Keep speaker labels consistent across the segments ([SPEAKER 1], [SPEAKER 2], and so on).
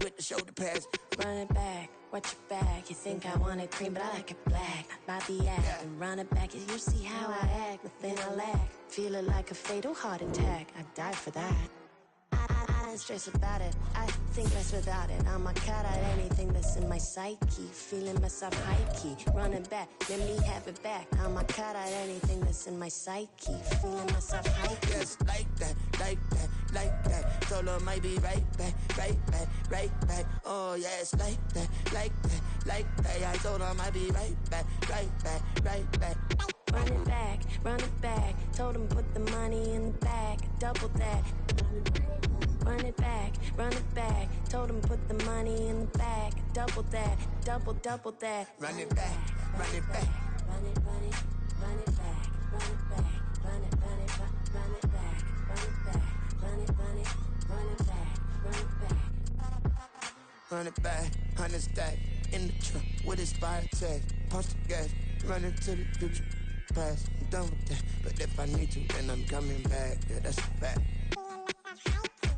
[SPEAKER 1] with the shoulder pads.
[SPEAKER 2] Run it back, watch your back. You think I want it cream, but I like it black. Bobby act and run it back. You see how I act, nothing I lack. Feel it like a fatal heart attack. I'd die for that. I don't stress about it. I think less without it. I'm a cut at anything that's in my psyche. Feeling myself high key. Run it back, let me have it back. I'm a cut at anything that's in my psyche. Feeling myself high key.
[SPEAKER 1] Yes, like that, like that, like that. Told her might be right back, right back, right back. Oh yes, like that, like that, like that. I told her might be right back, right back, right back.
[SPEAKER 2] Run it back, run it back. Told him put the money in the bag, double that. Run it back, run it back. Told him put the money in the bag, double that, double that.
[SPEAKER 1] Run it back, run it back.
[SPEAKER 2] Run it, run it, run it back, run it back, run it, run it, run it back, run it back, run it, run it, run it back, run it back.
[SPEAKER 1] Run it back, 100 stack in the trunk with his fire tag. Punch the gas, run into the future. Past, I'm done with that. But if I need to, then I'm coming back. Yeah, that's a fact.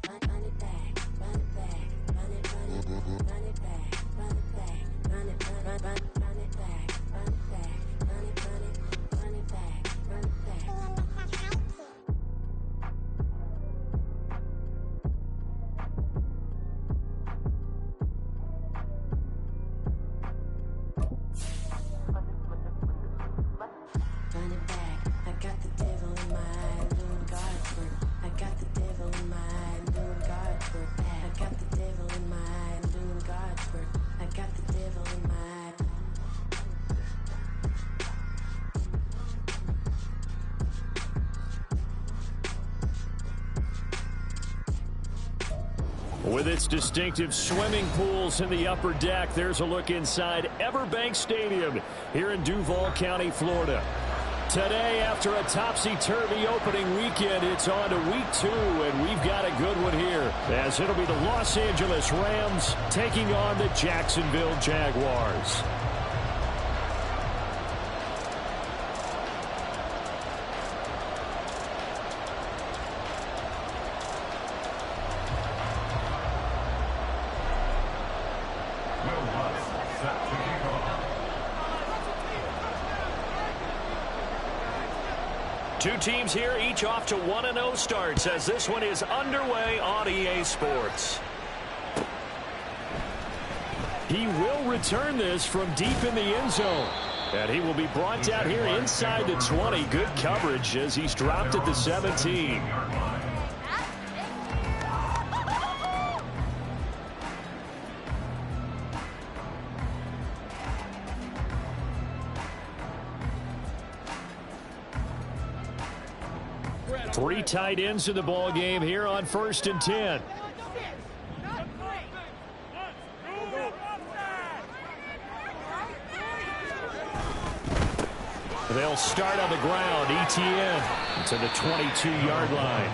[SPEAKER 2] Run it back, run it back, run it, run it, run it back, run it back, run it, run it back, run it back, run it, run it, run it back, run it back. Run it back, I got the devil in my eye, doing God's work. I got the devil in my eye, doing God's work. I got the devil in my eye, doing God's work. I got the devil in my eye.
[SPEAKER 3] With its distinctive swimming pools in the upper deck, there's a look inside Everbank Stadium here in Duval County, Florida. Today, after a topsy-turvy opening weekend, it's on to week 2, and we've got a good one here, as it'll be the Los Angeles Rams taking on the Jacksonville Jaguars. Two teams here, each off to 1-0 starts as this one is underway on EA Sports. He will return this from deep in the end zone. And he will be brought down here inside the 20. Good coverage as he's dropped at the 17. Three tight ends in the ball game here on 1st and 10. They'll start on the ground. ETN to the 22-yard line.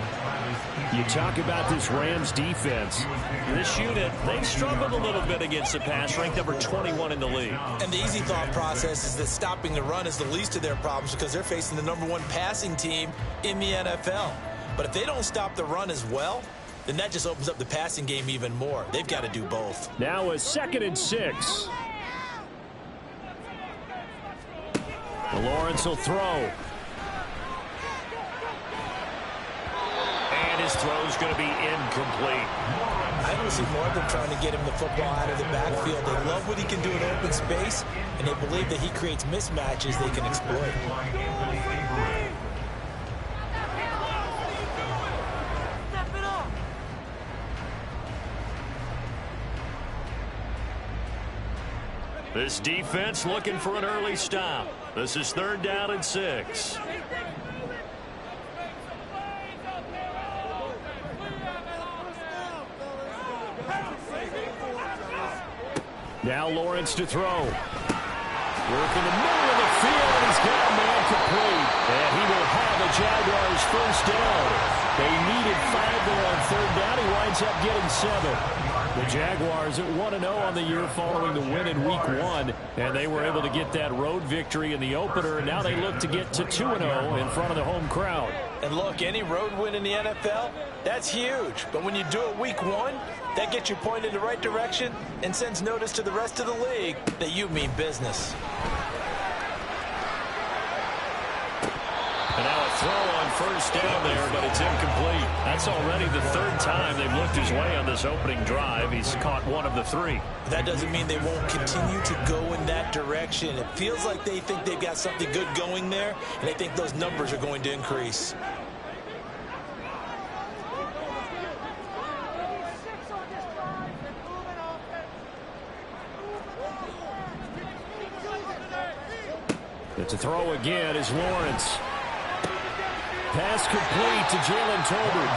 [SPEAKER 3] You talk about this Rams defense.
[SPEAKER 4] This unit, they've struggled a little bit against the pass, ranked number 21 in the league.
[SPEAKER 5] And the easy thought process is that stopping the run is the least of their problems because they're facing the #1 passing team in the NFL. But if they don't stop the run as well, then that just opens up the passing game even more. They've got to do both.
[SPEAKER 3] Now a 2nd and 6. Lawrence will throw. And his throw's going to be incomplete.
[SPEAKER 5] I don't see more of them trying to get him the football out of the backfield. They love what he can do in open space, and they believe that he creates mismatches they can exploit.
[SPEAKER 3] This defense looking for an early stop. This is 3rd down and 6. Now Lawrence to throw. Work in the middle of the field, and he's got a man complete. And he will have the Jaguars' 1st down. They needed 5 there on 3rd down. He winds up getting 7. The Jaguars at 1-0 on the year following the win in Week 1, and they were able to get that road victory in the opener, and now they look to get to 2-0 in front of the home crowd.
[SPEAKER 5] And look, any road win in the NFL, that's huge. But when you do it Week 1, that gets you pointed in the right direction and sends notice to the rest of the league that you mean business.
[SPEAKER 3] And now a throw on first down there, but it's incomplete. That's already the third time they've looked his way on this opening drive. He's caught one of the three.
[SPEAKER 5] That doesn't mean they won't continue to go in that direction. It feels like they think they've got something good going there, and they think those numbers are going to increase.
[SPEAKER 3] To throw again is Lawrence. Pass complete to Jalen Tolbert.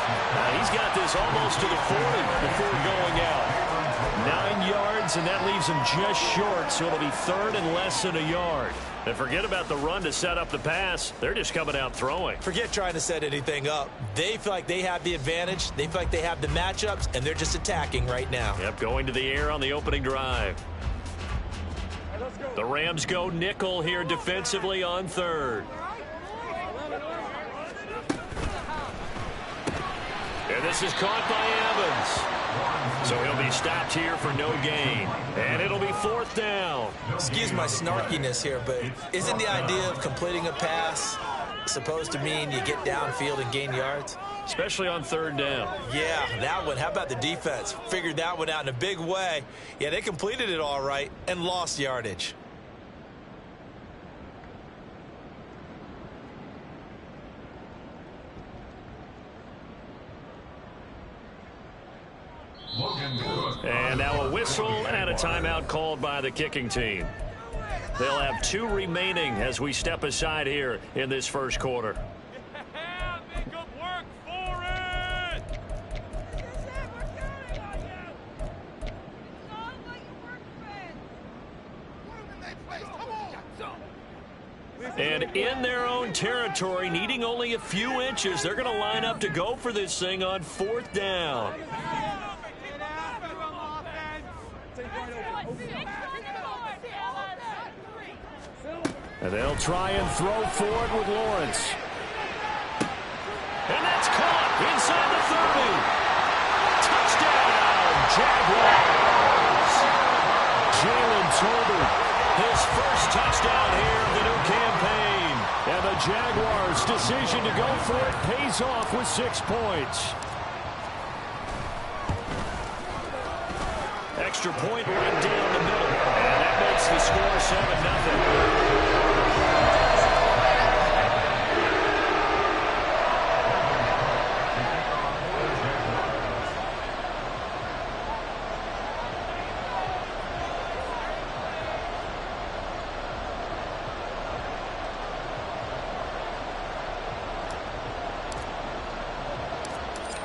[SPEAKER 3] He's got this almost to the 40 before going out. 9 yards, and that leaves him just short, so it'll be third and less than a yard. And forget about the run to set up the pass. They're just coming out throwing.
[SPEAKER 5] Forget trying to set anything up. They feel like they have the advantage. They feel like they have the matchups, and they're just attacking right now.
[SPEAKER 3] Yep, going to the air on the opening drive. The Rams go nickel here defensively on third. And this is caught by Evans. So he'll be stopped here for no gain. And it'll be fourth down.
[SPEAKER 5] Excuse my snarkiness here, but isn't the idea of completing a pass supposed to mean you get downfield and gain yards?
[SPEAKER 3] Especially on third down.
[SPEAKER 5] Yeah, that one. How about the defense? Figured that one out in a big way. Yeah, they completed it all right and lost yardage.
[SPEAKER 3] And now a whistle and a timeout called by the kicking team. They'll have 2 remaining as we step aside here in this first quarter. And in their own territory, needing only a few inches, they're going to line up to go for this thing on fourth down. And they'll try and throw for it with Lawrence. And that's caught inside the 30. Touchdown, Jaguars. Jalen Tolbert, his first touchdown here of the new campaign. And the Jaguars' decision to go for it pays off with 6 points. Extra point right down the middle. And that makes the score 7-0.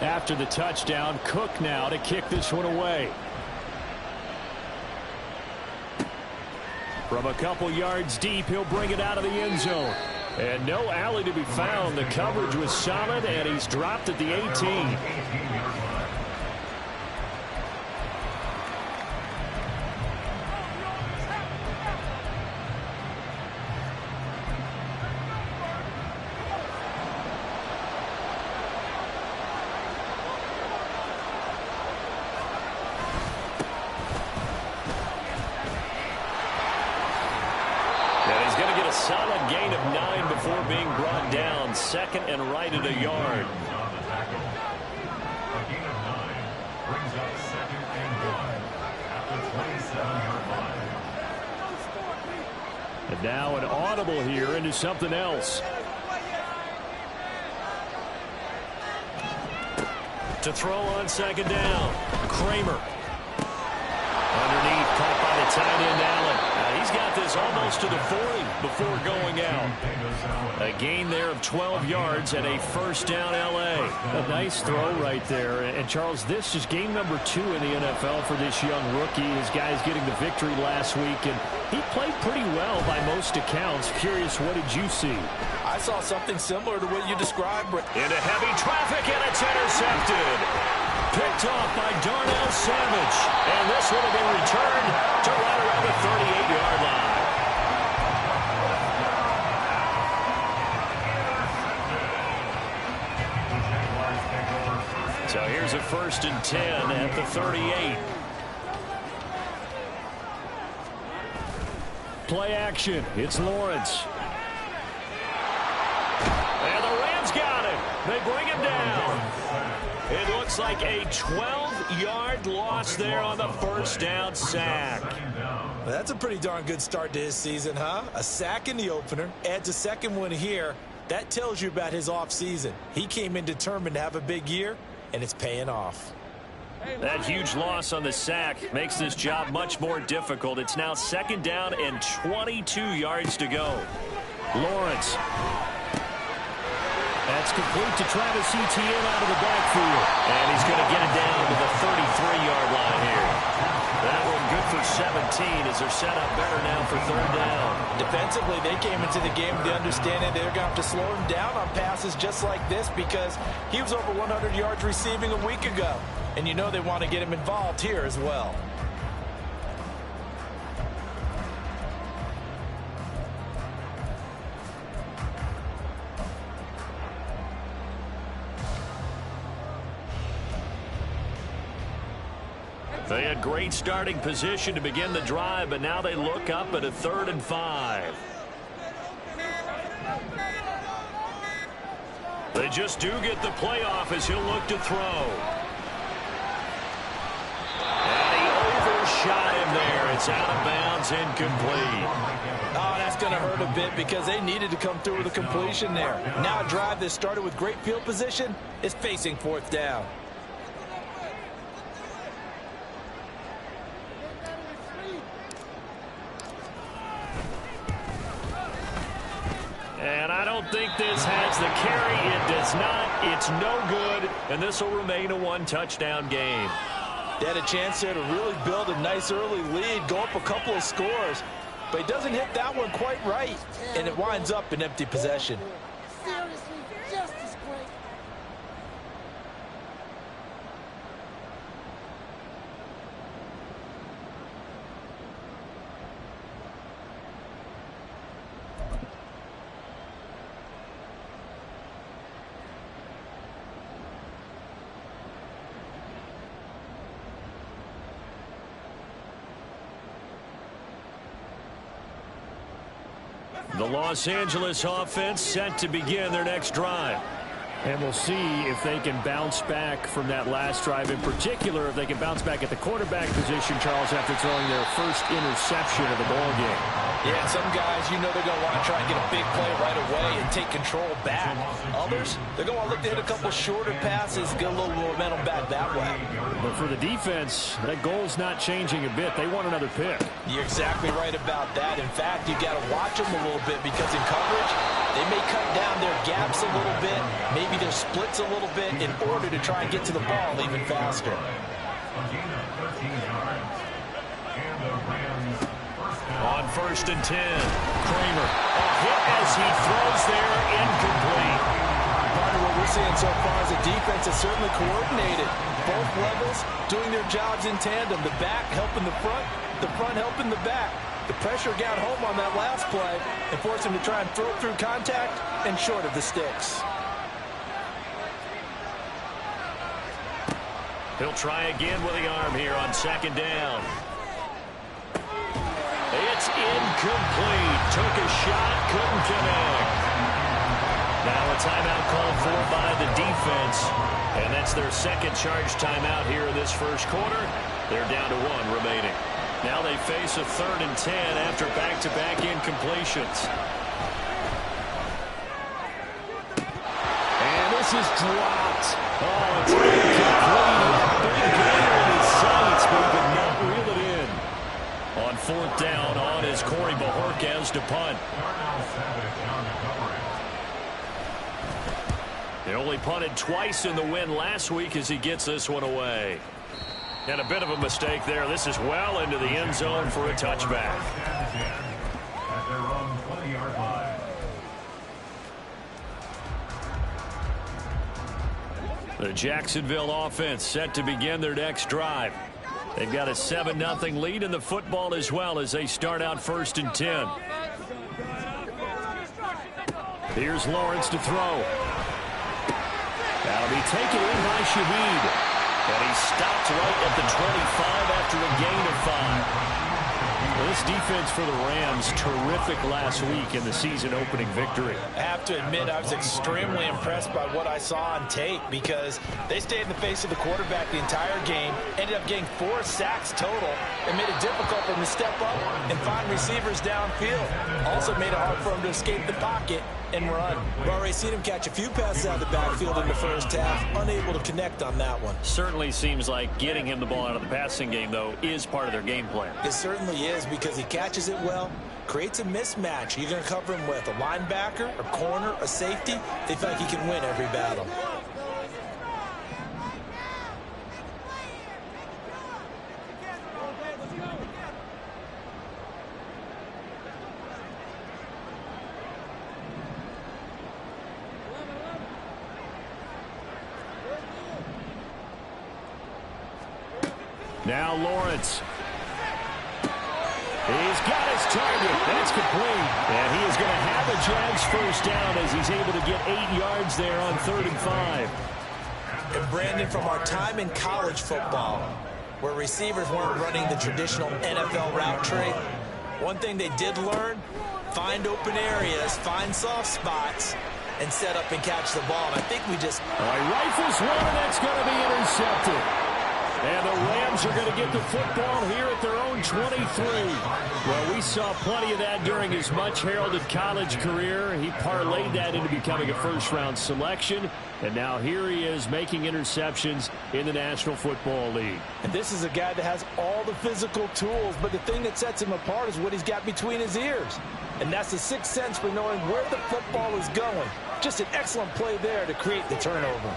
[SPEAKER 3] After the touchdown, Cook now to kick this one away. From a couple yards deep, he'll bring it out of the end zone. And no alley to be found. The coverage was solid, and he's dropped at the 18. Solid gain of 9 before being brought down. Second and right at a yard.
[SPEAKER 6] A gain of 9 brings up 2nd and 1 at the 27-yard line.
[SPEAKER 3] And now an audible here into something else. To throw on second down. Kramer. Underneath, caught by the tight end, Allen. He's got this almost to the 40 before going out. A gain there of 12 yards and a first down L.A.
[SPEAKER 7] A nice throw right there. And, Charles, this is game number 2 in the NFL for this young rookie. His guys getting the victory last week, and he played pretty well by most accounts. Curious, what did you see?
[SPEAKER 5] I saw something similar to what you described.
[SPEAKER 3] Into heavy traffic, and it's intercepted. Picked off by Darnell Savage.
[SPEAKER 4] first and 10 at the 38.
[SPEAKER 3] Play action. It's Lawrence.
[SPEAKER 4] And the Rams got him. They bring him down. It looks like a 12-yard loss there on the first down sack.
[SPEAKER 5] Well, that's a pretty darn good start to his season, huh? A sack in the opener, adds a second one here. That tells you about his offseason. He came in determined to have a big year, and it's paying off.
[SPEAKER 4] That huge loss on the sack makes this job much more difficult. It's now second down and 22 yards to go.
[SPEAKER 3] Lawrence. That's complete to Travis Etienne out of the backfield.
[SPEAKER 4] And he's going to get it down to the 33-yard line here. That one good for 17 as they're set up better now for third down.
[SPEAKER 5] Defensively, they came into the game with the understanding they're going to have to slow him down on passes just like this because he was over 100 yards receiving a week ago. And you know they want to get him involved here as well.
[SPEAKER 4] They had great starting position to begin the drive, but now they look up at a 3rd and 5. They just do get the playoff as he'll look to throw. And he overshot him there. It's out of bounds, incomplete.
[SPEAKER 5] Oh, that's going to hurt a bit because they needed to come through with a completion there. Now a drive that started with great field position is facing 4th down.
[SPEAKER 4] And I don't think this has the carry. It does not. It's no good. And this will remain a one-touchdown game.
[SPEAKER 5] They had a chance there to really build a nice early lead, go up a couple of scores. But he doesn't hit that one quite right. And it winds up in empty possession.
[SPEAKER 8] Seriously, just as great.
[SPEAKER 4] The Los Angeles offense set to begin their next drive.
[SPEAKER 3] And we'll see if they can bounce back from that last drive. In particular, if they can bounce back at the quarterback position, Charles, after throwing their first interception of the ballgame.
[SPEAKER 5] Yeah, some guys, you know they're going to want to try and get a big play right away and take control back. Others, they're going to want to look to hit a couple shorter passes, get a little momentum back that way.
[SPEAKER 3] But for the defense, that goal's not changing a bit. They want another pick.
[SPEAKER 5] You're exactly right about that. In fact, you got to watch them a little bit because in coverage, they may cut down their gaps a little bit, maybe their splits a little bit in order to try and get to the ball even faster.
[SPEAKER 4] On 1st and 10, Kramer. A hit as he throws there, incomplete.
[SPEAKER 5] Part of what we're seeing so far is the defense is certainly coordinated. Both levels doing their jobs in tandem. The back helping the front helping the back. The pressure got home on that last play and forced him to try and throw it through contact and short of the sticks.
[SPEAKER 4] He'll try again with the arm here on 2nd down. It's incomplete. Took a shot, couldn't connect. Now a timeout called for by the defense. And that's their second charge timeout here in this first quarter. They're down to 1 remaining. Now they face a 3rd and 10 after back-to-back incompletions.
[SPEAKER 3] And this is dropped. Oh, it's incomplete. Big gainer in his sights, but he could not reel it in.
[SPEAKER 4] On 4th down, on is Corey Bajorquez to punt. They only punted twice in the win last week as he gets this one away. And a bit of a mistake there. This is well into the end zone for a touchback. The Jacksonville offense set to begin their next drive. They've got a 7-0 lead in the football as well as they start out 1st and 10.
[SPEAKER 3] Here's Lawrence to throw. That'll be taken in by Shaheed.
[SPEAKER 4] And he stopped right at the 25 after a gain of 5.
[SPEAKER 3] Well, this defense for the Rams, terrific last week in the season-opening victory.
[SPEAKER 5] I have to admit, I was extremely impressed by what I saw on tape because they stayed in the face of the quarterback the entire game, ended up getting 4 sacks total, and made it difficult for him to step up and find receivers downfield. Also made it hard for him to escape the pocket and run. We've already seen him catch a few passes out of the backfield in the first half, unable to connect on that one.
[SPEAKER 3] Certainly seems like getting him the ball out of the passing game, though, is part of their game plan.
[SPEAKER 5] It certainly is because he catches it well, creates a mismatch. You're going to cover him with a linebacker, a corner, a safety. They feel like he can win every battle.
[SPEAKER 3] Now Lawrence. He's got his target. That's complete. And he is going to have a Jags first down as he's able to get 8 yards there on 3rd and 5.
[SPEAKER 5] And Brandon, from our time in college football, where receivers weren't running the traditional NFL route tree, one thing they did learn, find open areas, find soft spots, and set up and catch the ball. And I think we just...
[SPEAKER 3] All right, rifles one, and that's going to be intercepted. And the Rams are going to get the football here at their own 23. Well, we saw plenty of that during his much-heralded college career. He parlayed that into becoming a first-round selection. And now here he is making interceptions in the National Football League.
[SPEAKER 5] And this is a guy that has all the physical tools, but the thing that sets him apart is what he's got between his ears. And that's the sixth sense for knowing where the football is going. Just an excellent play there to create the turnover.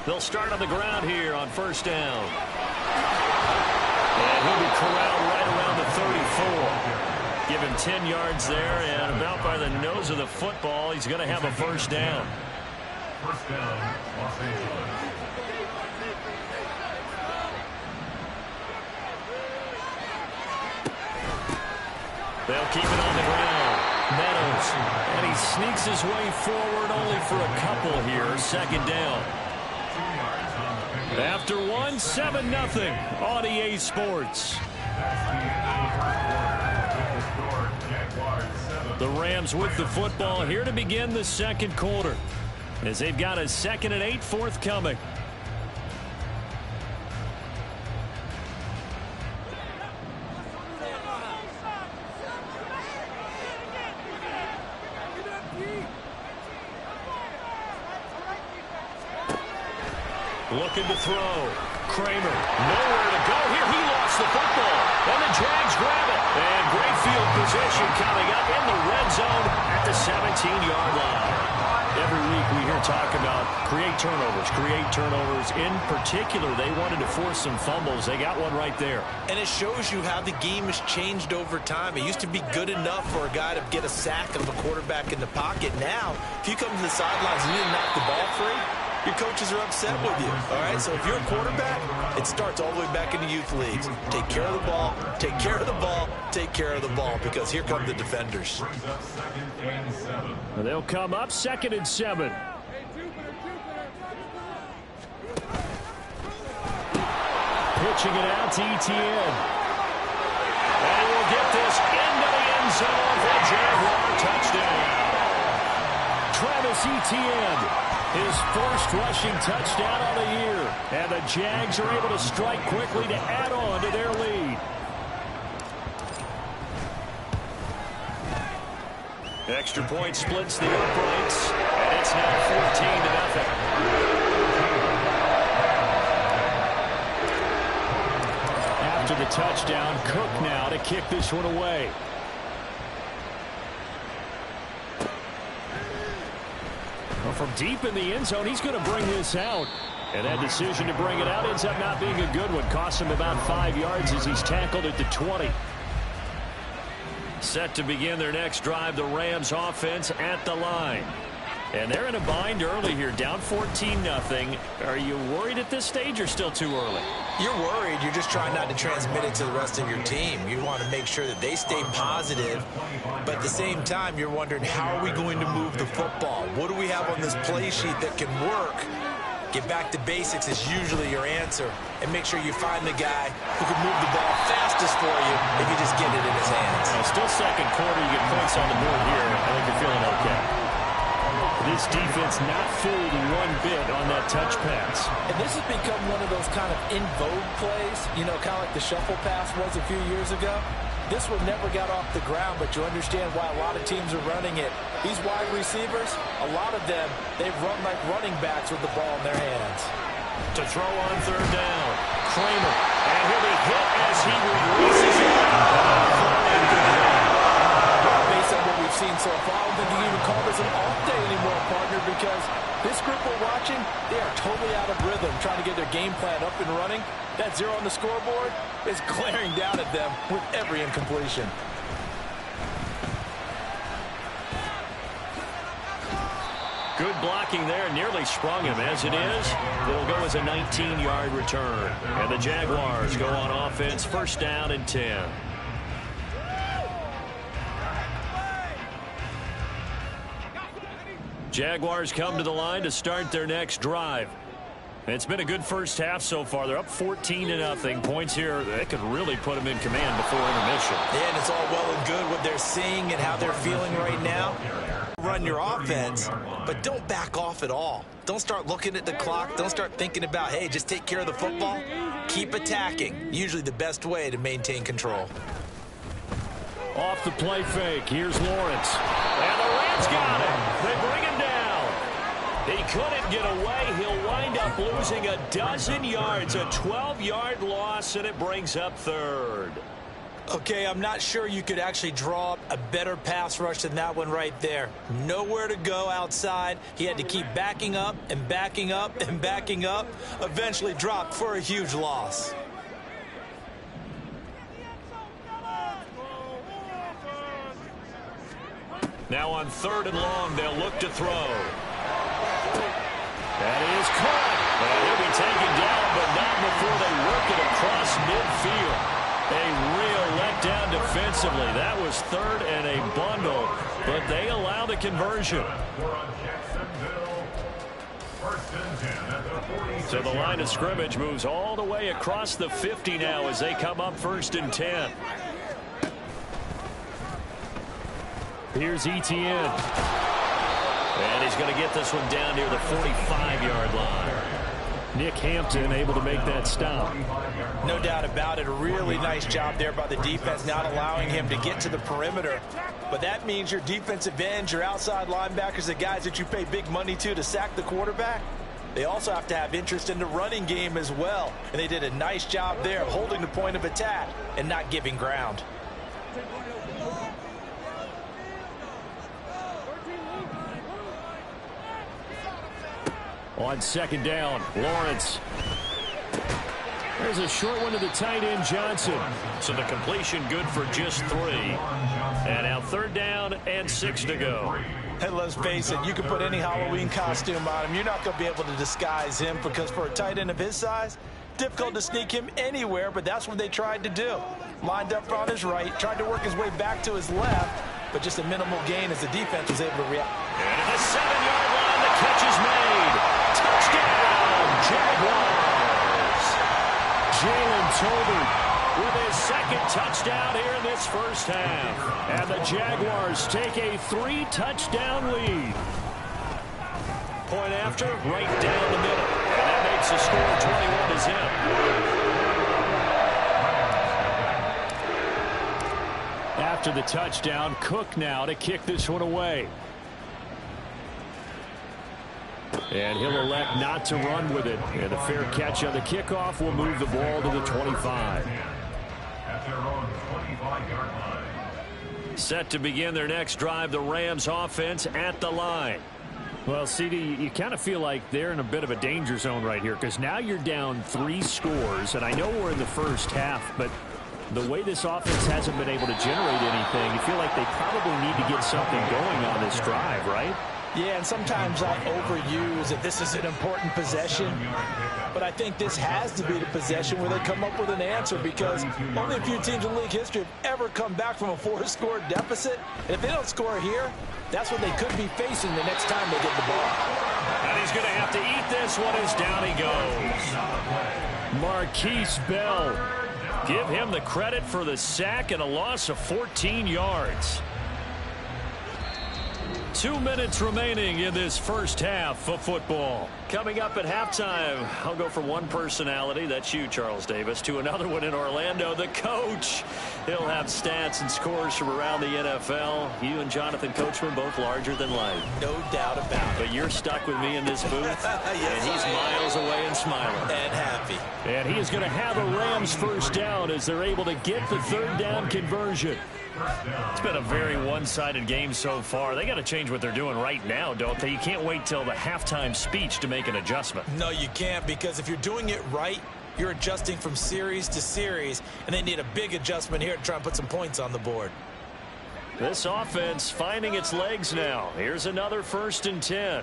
[SPEAKER 3] They'll start on the ground here on first down. And he'll be corralled right around the 34. Give him 10 yards there, and about by the nose of the football, he's going to have a first down.
[SPEAKER 6] First down, Los Angeles.
[SPEAKER 3] They'll keep it on the ground. Meadows, and he sneaks his way forward only for a couple here. 2nd down. After 1, 7-0 on EA Sports. The Rams with the football here to begin the 2nd quarter, as they've got a 2nd and 8 forthcoming. Looking to throw. Kramer, nowhere to go here. He lost the football, and the Jags grab it. And great field position coming up in the red zone at the 17-yard line. Every week we hear talk about create turnovers. In particular, they wanted to force some fumbles. They got one right there.
[SPEAKER 5] And it shows you how the game has changed over time. It used to be good enough for a guy to get a sack of a quarterback in the pocket. Now, if you come to the sidelines and you didn't knock the ball free, your coaches are upset with you, all right? So if you're a quarterback, it starts all the way back in the youth leagues. Take care of the ball, take care of the ball, take care of the ball, because here come the defenders.
[SPEAKER 3] They'll come up 2nd and 7. Pitching it out to Etienne. And we'll get this into the end zone for a Jaguar touchdown. Travis Etienne. His first rushing touchdown on the year. And the Jags are able to strike quickly to add on to their lead. Extra point splits the uprights. And it's now 14-0. After the touchdown, Cook now to kick this one away. From deep in the end zone, he's going to bring this out. And that decision to bring it out ends up not being a good one. Costs him about 5 yards as he's tackled at the 20. Set to begin their next drive, the Rams offense at the line. And they're in a bind early here, down 14-0. Are you worried at this stage or still too early?
[SPEAKER 5] You're worried. You're just trying not to transmit it to the rest of your team. You want to make sure that they stay positive, but at the same time, you're wondering, how are we going to move the football? What do we have on this play sheet that can work? Get back to basics is usually your answer, and make sure you find the guy who can move the ball fastest for you if you just get it in his hands.
[SPEAKER 3] Still second quarter, you get points on the board here. I think you're feeling okay. This defense not fooled one bit on that touch pass.
[SPEAKER 5] And this has become one of those kind of in vogue plays, you know, kind of like the shuffle pass was a few years ago. This one never got off the ground, but you understand why a lot of teams are running it. These wide receivers, a lot of them, they've run like running backs with the ball in their hands.
[SPEAKER 3] To throw on third down, Kramer. And he'll be hit as he releases it.
[SPEAKER 5] Based on what we've seen so far, I don't think you can even call this an off day anymore, partner, because this group we're watching, they are totally out of rhythm, trying to get their game plan up and running. That 0 on the scoreboard is glaring down at them with every incompletion.
[SPEAKER 3] Good blocking there, nearly sprung him. As it is, it'll go as a 19-yard return. And the Jaguars go on offense, first down and 10. Jaguars come to the line to start their next drive. It's been a good first half so far. They're up 14-0. Points here, they could really put them in command before intermission.
[SPEAKER 5] Yeah, and it's all well and good what they're seeing and how they're feeling right now. Run your offense, but don't back off at all. Don't start looking at the clock. Don't start thinking about, hey, just take care of the football. Keep attacking. Usually the best way to maintain control.
[SPEAKER 3] Off the play fake, here's Lawrence. And the Rams got him. They bring him down. He couldn't get away. He'll wind up losing a dozen yards, a 12-yard loss, and it brings up third.
[SPEAKER 5] Okay, I'm not sure you could actually draw up a better pass rush than that one right there. Nowhere to go outside. He had to keep backing up and backing up and backing up. Eventually dropped for a huge loss.
[SPEAKER 3] Now on third and long, they'll look to throw. That is caught. And he'll be taken down, but not before they work it across midfield. A real letdown defensively. That was third and a bundle, but they allow the conversion. So the line of scrimmage moves all the way across the 50 now as they come up first and 10. Here's Etienne. And he's going to get this one down near the 45-yard line. Nick Hampton able to make that stop.
[SPEAKER 5] No doubt about it. A really nice job there by the defense, not allowing him to get to the perimeter. But that means your defensive ends, your outside linebackers, the guys that you pay big money to sack the quarterback, they also have to have interest in the running game as well. And they did a nice job there of holding the point of attack and not giving ground.
[SPEAKER 3] On second down, Lawrence. There's a short one to the tight end, Johnson. So the completion good for just 3. And now third down and 6 to go.
[SPEAKER 5] And let's face it, you can put any Halloween costume on him. You're not going to be able to disguise him, because for a tight end of his size, difficult to sneak him anywhere, but that's what they tried to do. Lined up on his right, tried to work his way back to his left, but just a minimal gain as the defense was able to react.
[SPEAKER 3] And at the 7-yard line, the catch is made. Touchdown, Jaguars. Jalen Tolbert with his second touchdown here in this first half. And the Jaguars take a 3-touchdown lead. Point after, right down the middle. And that makes the score 21-0. After the touchdown, Cook now to kick this one away. And he'll elect not to run with it. And a fair catch on the kickoff will move the ball to the 25.
[SPEAKER 6] At their own 25-yard line.
[SPEAKER 3] Set to begin their next drive, the Rams offense at the line. Well, CD, you kind of feel like they're in a bit of a danger zone right here, because now you're down 3 scores. And I know we're in the first half, but the way this offense hasn't been able to generate anything, you feel like they probably need to get something going on this drive, right?
[SPEAKER 5] Yeah, and sometimes I overuse that this is an important possession. But I think this has to be the possession where they come up with an answer, because only a few teams in league history have ever come back from a 4-score deficit. And if they don't score here, that's what they could be facing the next time they get the ball.
[SPEAKER 3] And he's going to have to eat this one as down he goes. Marquise Bell. Give him the credit for the sack and a loss of 14 yards. 2 minutes remaining in this first half of football. Coming up at halftime, I'll go from one personality, that's you, Charles Davis, to another one in Orlando, the coach. He'll have stats and scores from around the NFL. You and Jonathan Coachman both larger than life.
[SPEAKER 5] No doubt about it.
[SPEAKER 3] But you're stuck with me in this booth,
[SPEAKER 5] yes,
[SPEAKER 3] and he's miles away and smiling.
[SPEAKER 5] And happy.
[SPEAKER 3] And he is going to have a Rams first down as they're able to get the third down conversion. It's been a very one-sided game so far. They got to change what they're doing right now, don't they? You can't wait till the halftime speech to make an adjustment.
[SPEAKER 5] No, you can't, because if you're doing it right, you're adjusting from series to series, and they need a big adjustment here to try and put some points on the board.
[SPEAKER 3] This offense finding its legs now. Here's another 1st and 10.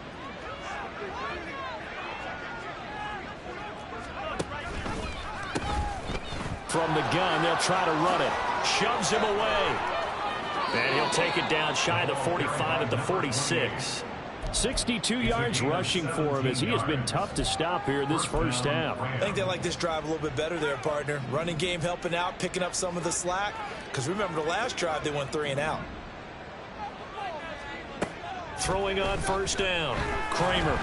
[SPEAKER 3] From the gun, they'll try to run it. Shoves him away. And he'll take it down shy of the 45 at the 46. 62 yards rushing for him, as he has been tough to stop here this first half.
[SPEAKER 5] I think they like this drive a little bit better there, partner. Running game helping out, picking up some of the slack. Because remember, the last drive they went 3 and out.
[SPEAKER 3] Throwing on first down. Kramer.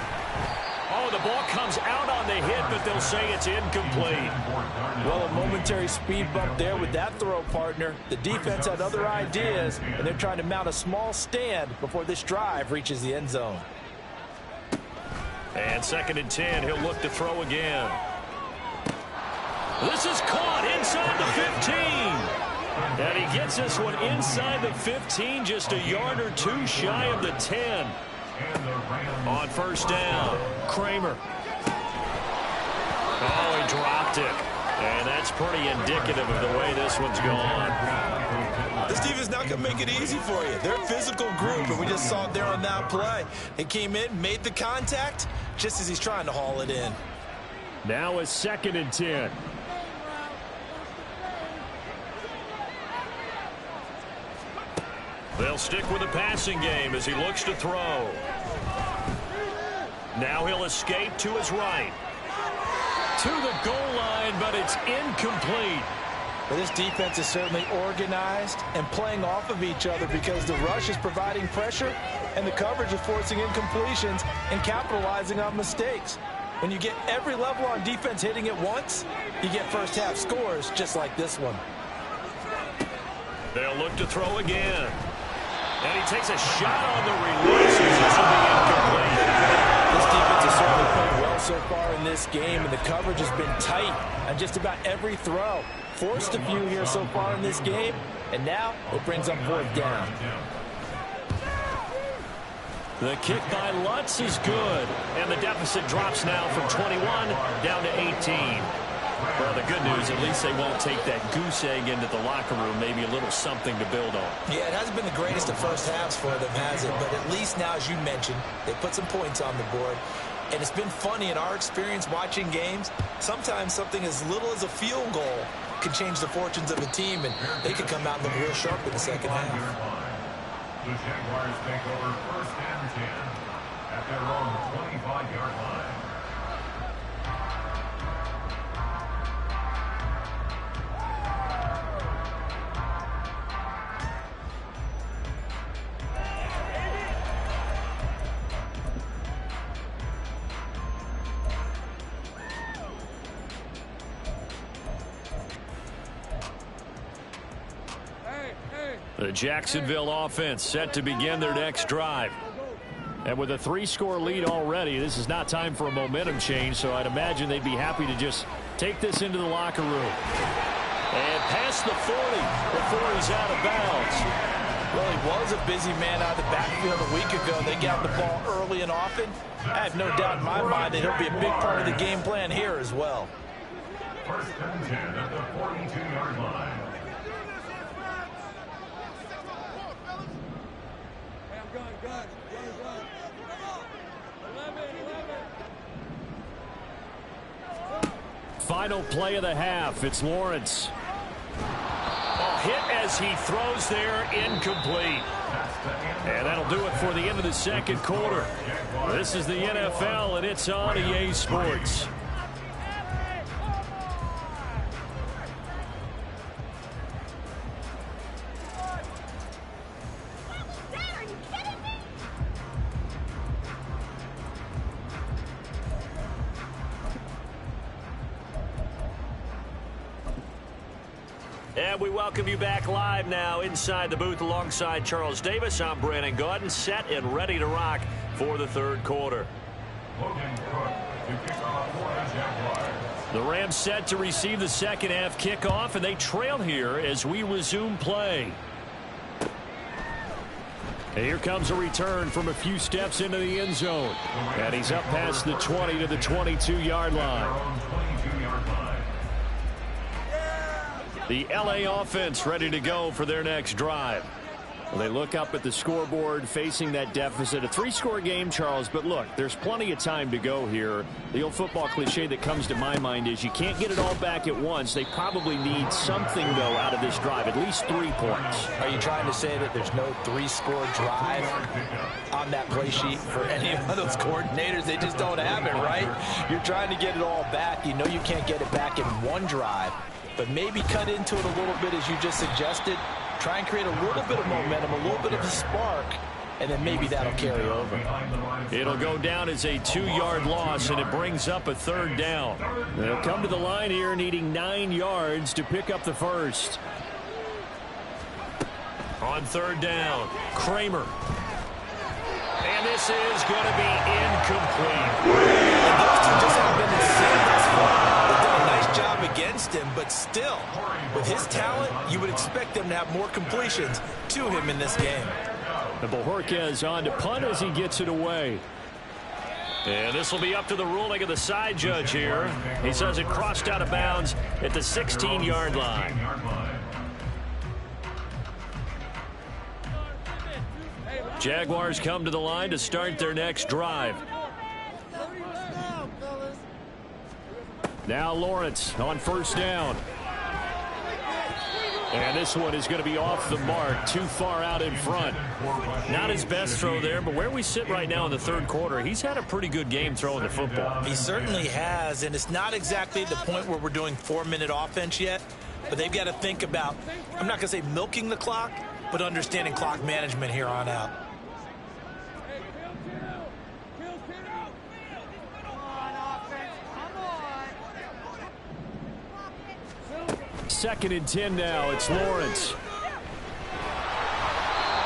[SPEAKER 3] Oh, the ball comes out on the hit, but they'll say it's incomplete.
[SPEAKER 5] Well, a momentary speed bump there with that throw, partner. The defense had other ideas, and they're trying to mount a small stand before this drive reaches the end zone.
[SPEAKER 3] And 2nd and 10, he'll look to throw again. This is caught inside the 15. And he gets this one inside the 15, just a yard or two shy of the 10. On first down, Kramer. Oh, he dropped it. And that's pretty indicative of the way this one's gone.
[SPEAKER 5] This defense not going to make it easy for you. They're a physical group, and we just saw it there on that play. He came in, made the contact, just as he's trying to haul it in.
[SPEAKER 3] Now a 2nd and 10. They'll stick with the passing game as he looks to throw. Now he'll escape to his right. To the goal line, but it's incomplete.
[SPEAKER 5] Well, this defense is certainly organized and playing off of each other, because the rush is providing pressure and the coverage is forcing incompletions and capitalizing on mistakes. When you get every level on defense hitting it once, you get first half scores just like this one.
[SPEAKER 3] They'll look to throw again. And he takes a shot on the release. This will be incomplete.
[SPEAKER 5] This defense has certainly played well so far in this game, and the coverage has been tight on just about every throw. Forced a few here so far in this game, and now it brings up 4th down.
[SPEAKER 3] The kick by Lutz is good, and the deficit drops now from 21 down to 18. Well, the good news, at least they won't take that goose egg into the locker room. Maybe a little something to build on.
[SPEAKER 5] Yeah, it hasn't been the greatest of first halves for them, has it? But at least now, as you mentioned, they put some points on the board. And it's been funny in our experience watching games. Sometimes something as little as a field goal can change the fortunes of a team, and they could come out and look real sharp in the second half.
[SPEAKER 6] The Jaguars take over 1st and 10 at their own 25-yard line.
[SPEAKER 3] The Jacksonville offense set to begin their next drive. And with a 3-score lead already, this is not time for a momentum change, so I'd imagine they'd be happy to just take this into the locker room. And past the 40 before he's out of bounds.
[SPEAKER 5] Well, he was a busy man out of the backfield a week ago. They got the ball early and often. I have no doubt in my mind that he'll be a big part of the game plan here as well.
[SPEAKER 6] 1st and 10 at the 42-yard line.
[SPEAKER 3] Final play of the half. It's Lawrence.
[SPEAKER 4] Hit as he throws there, incomplete.
[SPEAKER 3] And that'll do it for the end of the second quarter. This is the NFL, and it's on EA Sports.
[SPEAKER 4] And we welcome you back live now inside the booth alongside Charles Davis. I'm Brandon Gaudin, set and ready to rock for the third quarter.
[SPEAKER 3] The Rams set to receive the second half kickoff, and they trail here as we resume play. And here comes a return from a few steps into the end zone. And he's up past the 20 to the 22-yard line. The LA offense ready to go for their next drive. Well, they look up at the scoreboard facing that deficit. A three-score game, Charles, but look, there's plenty of time to go here. The old football cliche that comes to my mind is you can't get it all back at once. They probably need something, though, out of this drive, at least 3 points.
[SPEAKER 5] Are you trying to say that there's no three-score drive on that play sheet for any of those coordinators? They just don't have it, right? You're trying to get it all back. You know you can't get it back in one drive, but maybe cut into it a little bit as you just suggested. Try and create a little bit of momentum, a little bit of a spark, and then maybe that'll carry over.
[SPEAKER 3] It'll go down as a 2-yard loss, and it brings up a third down. They'll come to the line here needing 9 yards to pick up the first.
[SPEAKER 4] On third down, Kramer. And this is going to be incomplete.
[SPEAKER 5] And those two just haven't been the same thus far. They've done a nice job against him, but still, with his talent, you would expect them to have more completions to him in this game.
[SPEAKER 3] And Bojorquez on to punt as he gets it away.
[SPEAKER 4] And this will be up to the ruling of the side judge here. He says it crossed out of bounds at the 16-yard line.
[SPEAKER 3] Jaguars come to the line to start their next drive. Now Lawrence on first down. And this one is going to be off the mark, too far out in front. Not his best throw there, but where we sit right now in the third quarter, he's had a pretty good game throwing the football.
[SPEAKER 5] He certainly has, and it's not exactly the point where we're doing 4-minute offense yet, but they've got to think about, I'm not going to say milking the clock, but understanding clock management here on out.
[SPEAKER 3] Second and 10 now. It's Lawrence.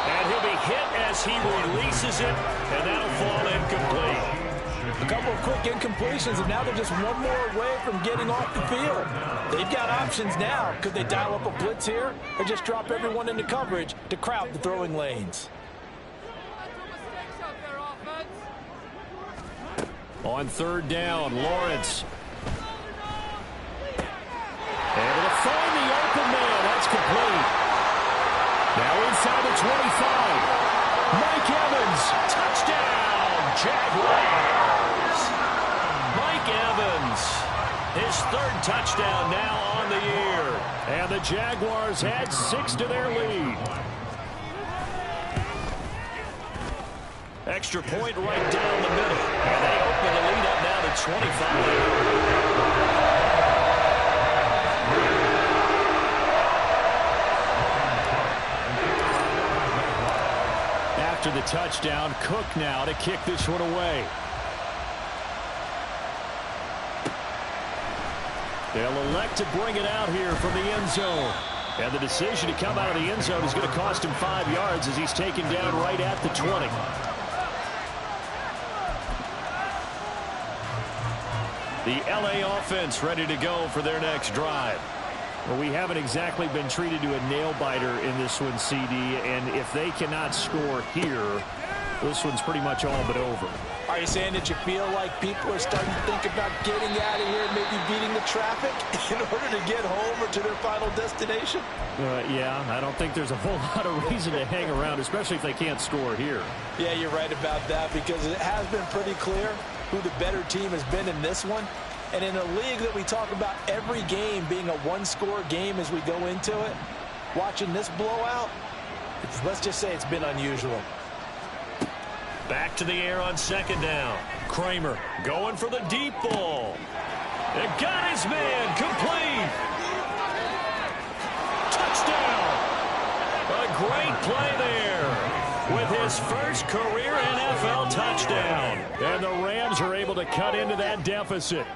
[SPEAKER 4] And he'll be hit as he releases it, and that'll fall incomplete.
[SPEAKER 5] A couple of quick incompletions, and now they're just one more away from getting off the field. They've got options now. Could they dial up a blitz here or just drop everyone into coverage to crowd the throwing lanes?
[SPEAKER 3] On third down, Lawrence. Able to find the open man. That's complete. Now inside the 25. Mike Evans. Touchdown, Jaguars. Mike Evans. His third touchdown now on the year. And the Jaguars add 6 to their lead. Extra point right down the middle. And they open the lead up now to 25. After the touchdown, Cook now to kick this one away. They'll elect to bring it out here from the end zone. And the decision to come out of the end zone is going to cost him 5 yards as he's taken down right at the 20. The LA offense ready to go for their next drive. Well, we haven't exactly been treated to a nail-biter in this one, CD, and if they cannot score here, this one's pretty much all but over.
[SPEAKER 5] Are you saying that you feel like people are starting to think about getting out of here and maybe beating the traffic in order to get home or to their final destination?
[SPEAKER 3] Yeah, I don't think there's a whole lot of reason to hang around, especially if they can't score here.
[SPEAKER 5] Yeah, you're right about that, because it has been pretty clear who the better team has been in this one. And in a league that we talk about every game being a one-score game as we go into it, watching this blowout, let's just say it's been unusual.
[SPEAKER 4] Back to the air on second down. Kramer going for the deep ball. It got his man complete. Touchdown. A great play there with his first career NFL touchdown.
[SPEAKER 3] And the Rams are able to cut into that deficit.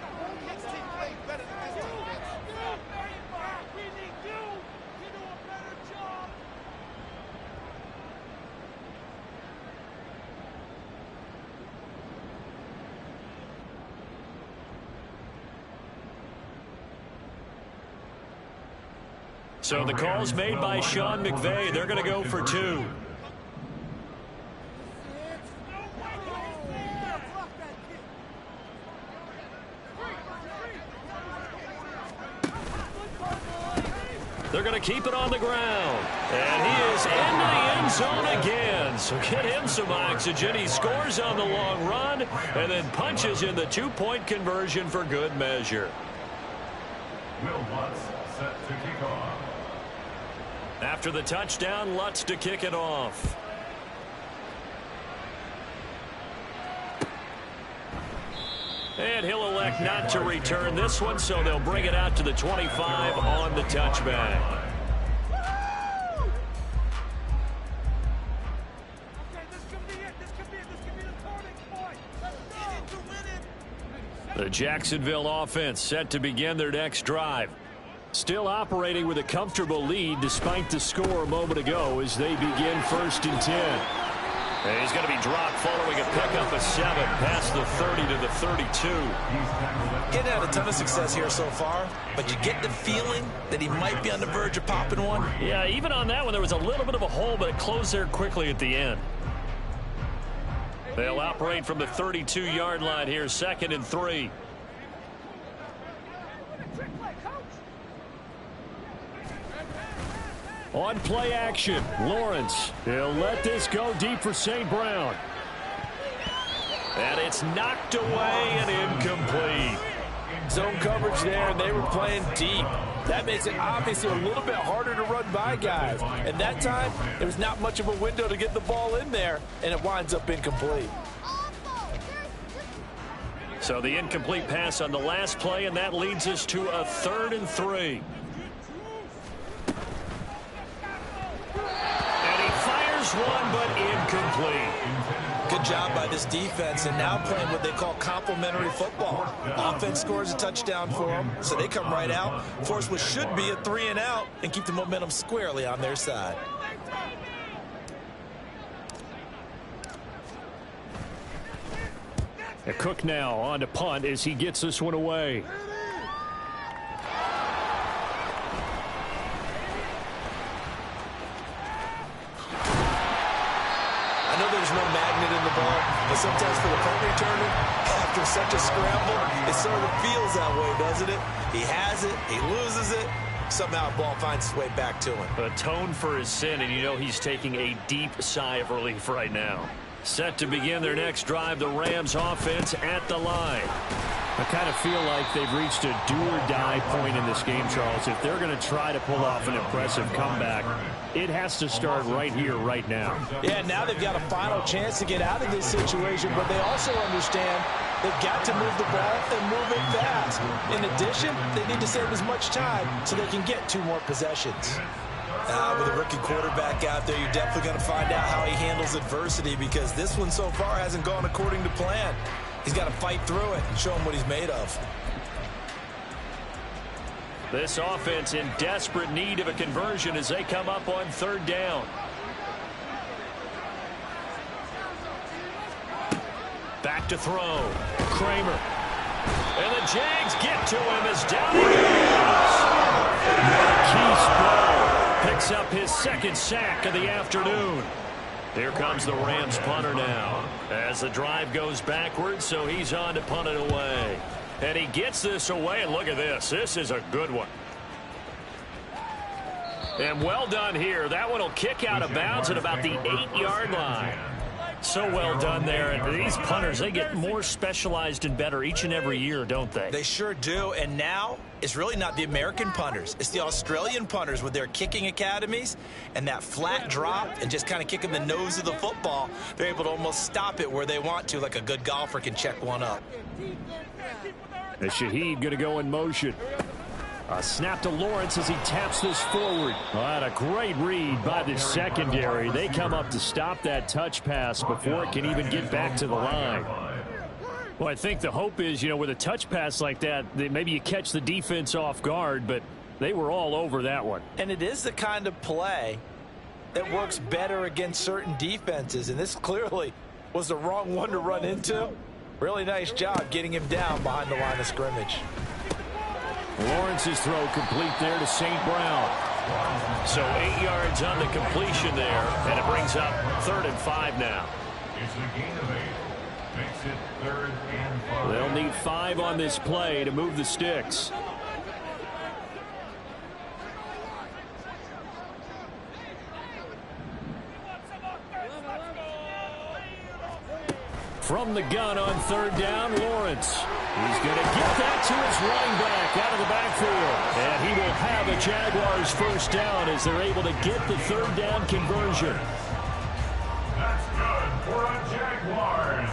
[SPEAKER 4] So the call's made by Sean McVay. They're going to go for 2. They're going to keep it on the ground. And he is into the end zone again. So get him some oxygen. He scores on the long run and then punches in the two-point conversion for good measure.
[SPEAKER 6] Will Lutz set to kick off.
[SPEAKER 4] After the touchdown, Lutz to kick it off. And he'll elect not to return this one, so they'll bring it out to the 25 on the touchback. The Jacksonville offense set to begin their next drive. Still operating with a comfortable lead despite the score a moment ago as they begin 1st and 10. And he's going to be dropped following a pickup of 7 past the 30 to the 32.
[SPEAKER 5] Getting had a ton of success here so far, but you get the feeling that he might be on the verge of popping one.
[SPEAKER 4] Yeah, even on that one, there was a little bit of a hole, but it closed there quickly at the end. They'll operate from the 32-yard line here, 2nd and 3.
[SPEAKER 3] On play action, Lawrence. He'll let this go deep for St. Brown.
[SPEAKER 4] And it's knocked away and incomplete.
[SPEAKER 5] Zone coverage there, and they were playing deep. That makes it obviously a little bit harder to run by guys. And that time, there was not much of a window to get the ball in there, and it winds up incomplete.
[SPEAKER 4] So the incomplete pass on the last play, and that leads us to a 3rd and 3. One, but incomplete.
[SPEAKER 5] Good job by this defense, and now playing what they call complementary football. Offense scores a touchdown for them, so they come right out, force what should be a 3 and out, and keep the momentum squarely on their side.
[SPEAKER 3] A Cook now on to punt as he gets this one away.
[SPEAKER 5] I know there's no magnet in the ball, but sometimes for the punt returner, after such a scramble, it sort of feels that way, doesn't it? He has it, he loses it, somehow the ball finds its way back to him.
[SPEAKER 4] Atone for his sin, and you know he's taking a deep sigh of relief right now. Set to begin their next drive, the Rams offense at the line.
[SPEAKER 3] I kind of feel like they've reached a do-or-die point in this game, Charles. If they're going to try to pull off an impressive comeback, it has to start right here, right now.
[SPEAKER 5] Yeah, now they've got a final chance to get out of this situation, but they also understand they've got to move the ball and move it fast. In addition, they need to save as much time so they can get 2 more possessions. With a rookie quarterback out there, you're definitely going to find out how he handles adversity, because this one so far hasn't gone according to plan. He's got to fight through it and show him what he's made of.
[SPEAKER 4] This offense in desperate need of a conversion as they come up on 3rd down. Back to throw. Kramer. And the Jags get to him as down he goes. Keith Sproul picks up his 2nd sack of the afternoon. Here comes the Rams punter now as the drive goes backwards, so he's on to punt it away. And he gets this away, and look at this. This is a good one. And well done here. That one will kick out of bounds at about the 8-yard line.
[SPEAKER 3] So well done there. And these punters, they get more specialized and better each and every year, don't they?
[SPEAKER 5] They sure do. And now it's really not the American punters. It's the Australian punters with their kicking academies and that flat drop and just kind of kicking the nose of the football. They're able to almost stop it where they want to, like a good golfer can check one up.
[SPEAKER 3] And Shaheed going to go in motion. A snap to Lawrence as he taps this forward. What a great read by the secondary. They come up to stop that touch pass before it can even get back to the line. Well, I think the hope is, you know, with a touch pass like that, maybe you catch the defense off guard, but they were all over that one.
[SPEAKER 5] And it is the kind of play that works better against certain defenses, and this clearly was the wrong one to run into. Really nice job getting him down behind the line of scrimmage.
[SPEAKER 3] Lawrence's throw complete there to St. Brown.
[SPEAKER 4] So 8 yards on the completion there, and it brings up 3rd and 5 now.
[SPEAKER 6] It's a gain of 8. Makes it 3rd and 5.
[SPEAKER 3] They'll need 5 on this play to move the sticks. From the gun on 3rd down, Lawrence. He's going to get that to his running back out of the backfield. And he will have a Jaguars first down as they're able to get the 3rd down conversion.
[SPEAKER 6] That's good for a Jaguars.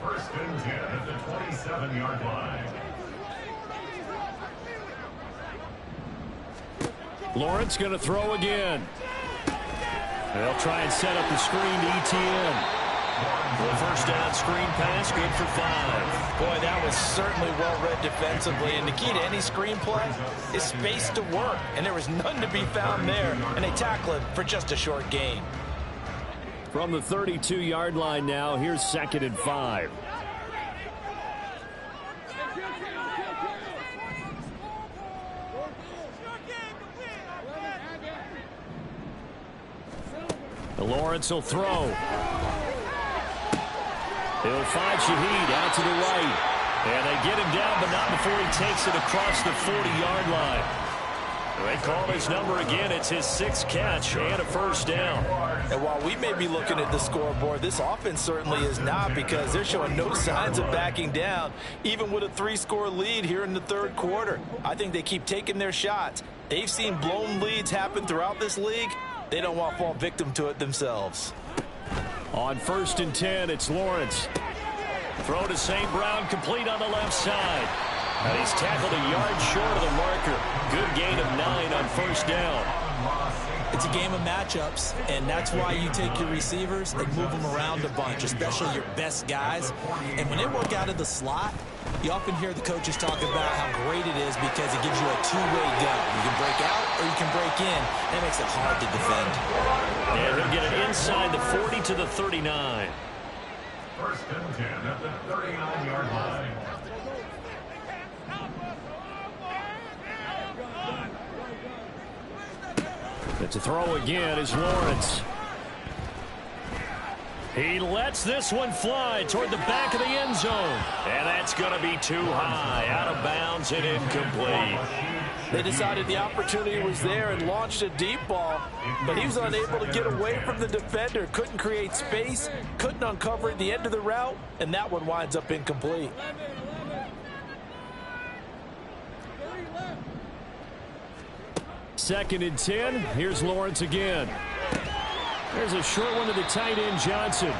[SPEAKER 6] 1st and 10 at the 27-yard line.
[SPEAKER 3] Lawrence going to throw again. They'll try and set up the screen to ETN.
[SPEAKER 4] The first down screen pass, good for 5.
[SPEAKER 5] Boy, that was certainly well-read defensively, and the key to any screen play is space to work, and there was none to be found there, and they tackle it for just a short gain.
[SPEAKER 3] From the 32-yard line now, here's 2nd and 5. Lawrence will throw. He'll find Shaheed out to the right. And they get him down, but not before he takes it across the 40-yard line. They call his number again. It's his 6th catch and a first down.
[SPEAKER 5] And while we may be looking at the scoreboard, this offense certainly is not, because they're showing no signs of backing down, even with a 3-score lead here in the 3rd quarter. I think they keep taking their shots. They've seen blown leads happen throughout this league. They don't want to fall victim to it themselves.
[SPEAKER 3] On 1st and 10, it's Lawrence.
[SPEAKER 4] Throw to St. Brown, complete on the left side. And he's tackled a yard short of the marker. Good gain of 9 on 1st down.
[SPEAKER 5] It's a game of matchups, and that's why you take your receivers and move them around a bunch, especially your best guys. And when they work out of the slot, you often hear the coaches talk about how great it is because it gives you a two-way go. You can break out or you can break in. That makes it hard to defend.
[SPEAKER 4] And he'll get it inside the 40 to the 39.
[SPEAKER 6] 1st and 10 at the 39-yard line.
[SPEAKER 3] But to throw again is Lawrence.
[SPEAKER 4] He lets this one fly toward the back of the end zone. And that's going to be too high. Out of bounds and incomplete.
[SPEAKER 5] They decided the opportunity was there and launched a deep ball, but he was unable to get away from the defender. Couldn't create space, couldn't uncover at the end of the route, and that one winds up incomplete.
[SPEAKER 3] Second and 10. Here's Lawrence again. There's a short one to the tight end, Johnson.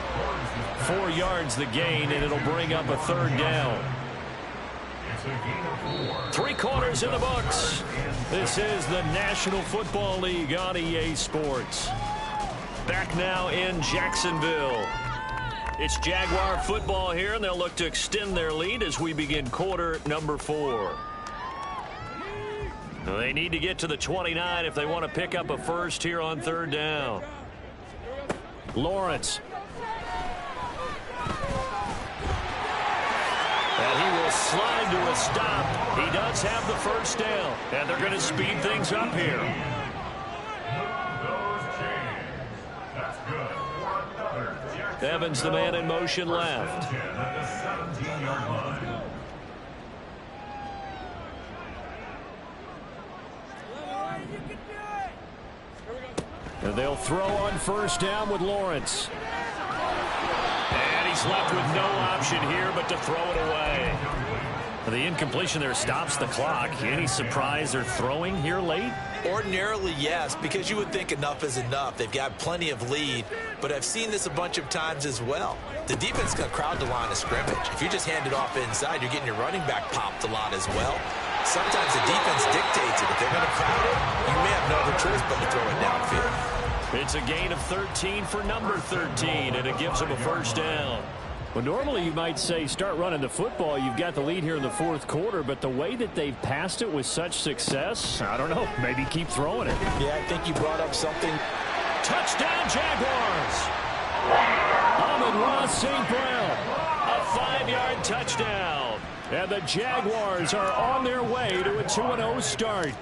[SPEAKER 4] 4 yards the gain, and it'll bring up a 3rd down. 3 quarters in the books.
[SPEAKER 3] This is the National Football League on EA Sports.
[SPEAKER 4] Back now in Jacksonville. It's Jaguar football here, and they'll look to extend their lead as we begin quarter number 4. They need to get to the 29 if they want to pick up a first here on 3rd down.
[SPEAKER 3] Lawrence.
[SPEAKER 4] And he will slide to a stop. He does have the first down. And they're going to speed things up here.
[SPEAKER 3] Evans, the man in motion left. And they'll throw on first down with Lawrence.
[SPEAKER 4] And he's left with no option here but to throw it away.
[SPEAKER 3] The incompletion there stops the clock. Any surprise they're throwing here late?
[SPEAKER 5] Ordinarily, yes, because you would think enough is enough. They've got plenty of lead, but I've seen this a bunch of times as well. The defense is going to crowd the line of scrimmage. If you just hand it off inside, you're getting your running back popped a lot as well. Sometimes the defense dictates it. If they're going to crowd it, you may have no other choice but to throw it downfield.
[SPEAKER 3] It's a gain of 13 for number 13, and it gives them a first down. Well, normally you might say start running the football. You've got the lead here in the fourth quarter, but the way that they've passed it with such success, I don't know, maybe keep throwing it.
[SPEAKER 5] Yeah, I think you brought up something.
[SPEAKER 3] Touchdown, Jaguars! Amon-Ra St. Brown, a 5-yard touchdown. And the Jaguars are on their way to a 2-0 start.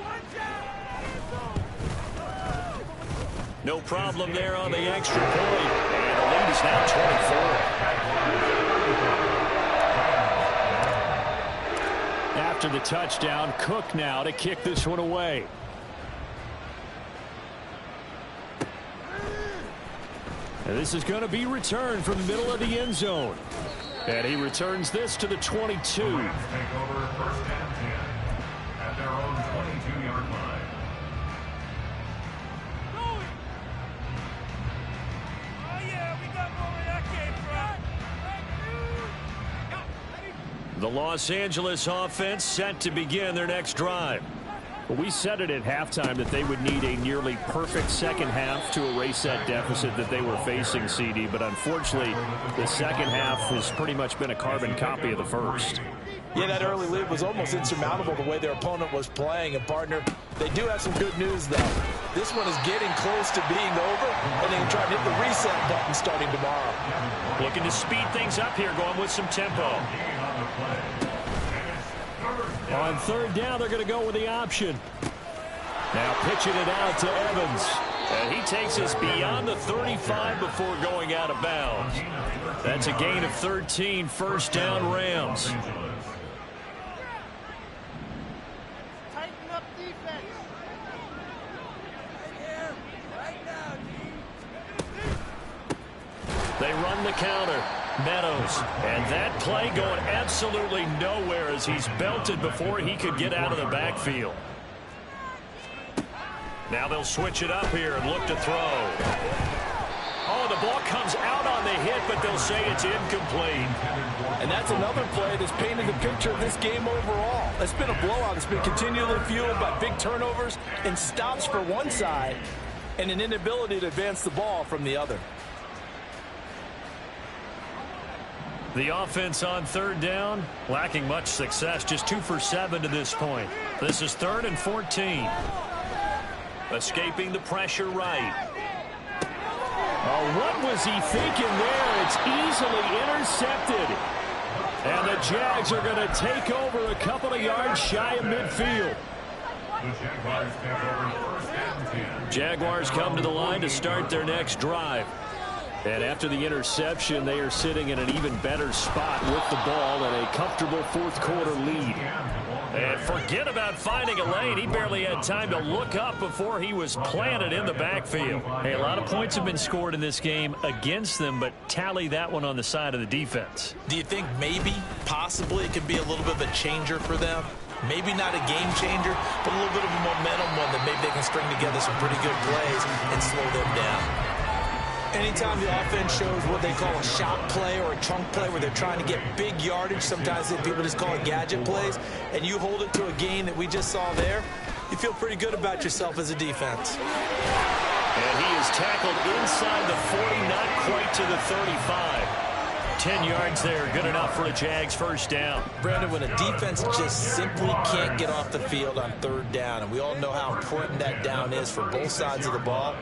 [SPEAKER 3] No problem there on the extra point. And the lead is now 24. After the touchdown, Cook now to kick this one away. And this is going to be returned from the middle of the end zone. And he returns this to the 22.
[SPEAKER 6] Take over first and 10 at their own 22-yard line.
[SPEAKER 3] The Los Angeles offense set to begin their next drive. Well, we said it at halftime that they would need a nearly perfect second half to erase that deficit that they were facing, CD. But unfortunately, the second half has pretty much been a carbon copy of the first.
[SPEAKER 5] Yeah, that early lead was almost insurmountable the way their opponent was playing. And, partner, they do have some good news, though. This one is getting close to being over, and they can try to hit the reset button starting tomorrow.
[SPEAKER 3] Looking to speed things up here, going with some tempo. On third down, they're going to go with the option. Now pitching it out to Evans. And he takes us beyond the 35 before going out of bounds. That's a gain of 13, first down Rams.
[SPEAKER 8] Tighten up defense.
[SPEAKER 3] They run the counter. Meadows. And that play going absolutely nowhere as he's belted before he could get out of the backfield. Now they'll switch it up here and look to throw. Oh, the ball comes out on the hit, but they'll say it's incomplete.
[SPEAKER 5] And that's another play that's painted the picture of this game overall. It's been a blowout. It's been continually fueled by big turnovers and stops for one side and an inability to advance the ball from the other.
[SPEAKER 3] The offense on third down, lacking much success, just 2 for 7 to this point. This is 3rd and 14. Escaping the pressure right. Oh, what was he thinking there? It's easily intercepted. And the Jags are going to take over a couple of yards shy of midfield.
[SPEAKER 6] The Jaguars take over first and 10.
[SPEAKER 3] Jaguars come to the line to start their next drive. And after the interception, they are sitting in an even better spot with the ball and a comfortable fourth quarter lead. And forget about finding a lane. He barely had time to look up before he was planted in the backfield. Hey, a lot of points have been scored in this game against them, but tally that one on the side of the defense.
[SPEAKER 5] Do you think maybe, possibly, it could be a little bit of a changer for them? Maybe not a game changer, but a little bit of a momentum one that maybe they can string together some pretty good plays and slow them down. Anytime the offense shows what they call a shot play or a chunk play where they're trying to get big yardage, sometimes people just call it gadget plays, and you hold it to a gain that we just saw there, you feel pretty good about yourself as a defense.
[SPEAKER 3] And he is tackled inside the 40, not quite to the 35. 10 yards there, good enough for a Jags first down.
[SPEAKER 5] Brandon, when a defense just simply can't get off the field on third down, and we all know how important that down is for both sides of the ball,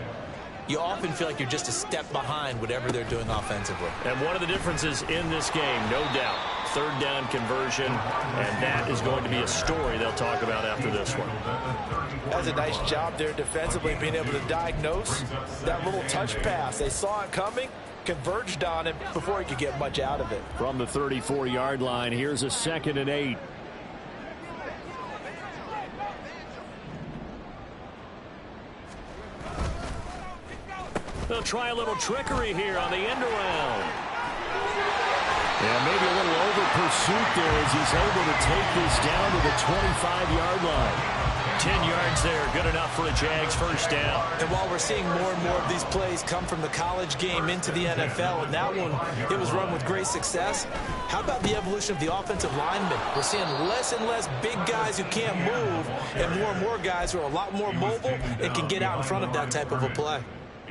[SPEAKER 5] you often feel like you're just a step behind whatever they're doing offensively.
[SPEAKER 3] And one of the differences in this game, no doubt, third down conversion, and that is going to be a story they'll talk about after this one.
[SPEAKER 5] That's a nice job there defensively, being able to diagnose that little touch pass. They saw it coming, converged on him before he could get much out of it.
[SPEAKER 3] From the 34-yard line, here's a 2nd and 8. They'll try a little trickery here on the end around. Yeah, maybe a little over pursuit there as he's able to take this down to the 25-yard line. 10 yards there, good enough for a Jags first down.
[SPEAKER 5] And while we're seeing more and more of these plays come from the college game into the NFL, and that one, it was run with great success, how about the evolution of the offensive linemen? We're seeing less and less big guys who can't move, and more guys who are a lot more mobile and can get out in front of that type of a play.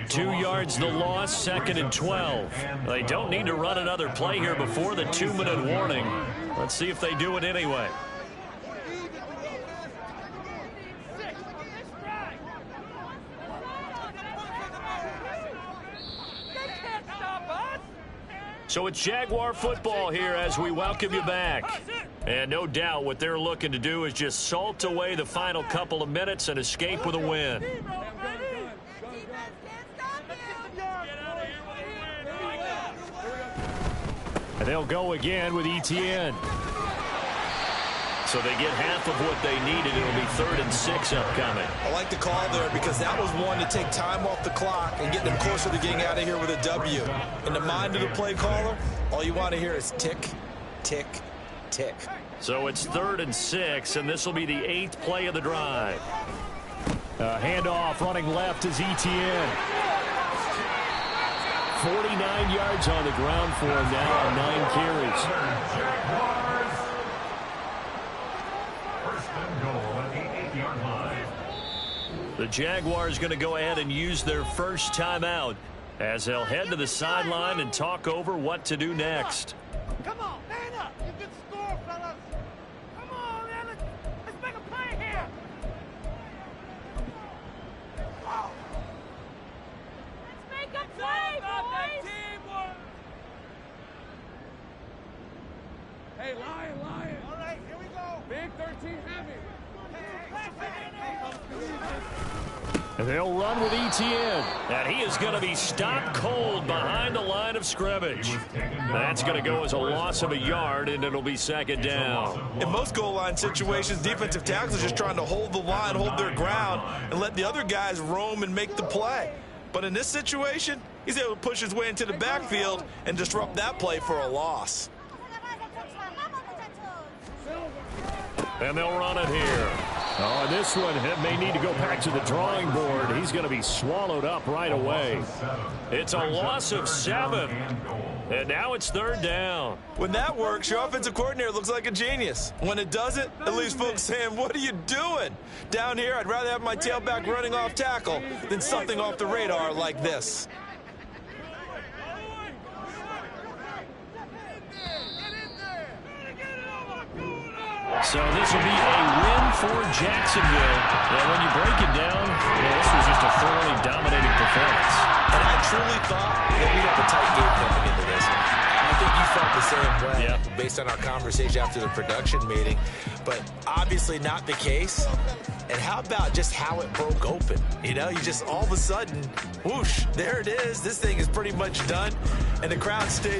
[SPEAKER 3] 2 yards the loss, 2nd and 12. They don't need to run another play here before the 2-minute warning. Let's see if they do it anyway. So it's Jaguar football here as we welcome you back. And no doubt what they're looking to do is just salt away the final couple of minutes and escape with a win. And they'll go again with ETN. So they get half of what they needed. It'll be 3rd and 6 upcoming.
[SPEAKER 5] I like the call there because that was one to take time off the clock and get them closer to getting out of here with a W. In the mind of the play caller, all you want to hear is tick, tick, tick.
[SPEAKER 3] So it's 3rd and 6, and this will be the 8th play of the drive. Handoff running left is ETN. 49 yards on the ground for him now on 9 carries. The Jaguars going to go ahead and use their first timeout as they'll head to the sideline and talk over what to do next.
[SPEAKER 8] Come on, man up. You can score, fellas. Come on, man. Let's make a play here. Let's make a play, boys. Hey, Lion. All right, here we go. Big 13 heavy.
[SPEAKER 3] And they'll run with ETN. And he is going to be stopped cold behind the line of scrimmage. That's going to go as a loss of a yard, and it'll be 2nd down.
[SPEAKER 5] In most goal line situations, defensive tackles are just trying to hold the line, hold their ground, and let the other guys roam and make the play. But in this situation, he's able to push his way into the backfield and disrupt that play for a loss.
[SPEAKER 3] And they'll run it here. Oh, and this one may need to go back to the drawing board. He's going to be swallowed up right away. It's a loss of 7. And now it's 3rd down.
[SPEAKER 5] When that works, your offensive coordinator looks like a genius. When it doesn't, it leaves folks saying, what are you doing? Down here, I'd rather have my tailback running off tackle than something off the radar like this.
[SPEAKER 3] So this will be a win for Jacksonville. And when you break it down, this was just a thoroughly dominating performance.
[SPEAKER 5] And I truly thought that we'd have a tight game coming into this. I think you felt the same way based on our conversation after the production meeting. But obviously not the case. And how about just how it broke open? You know, you just all of a sudden, whoosh, there it is. This thing is pretty much done. And the crowd stayed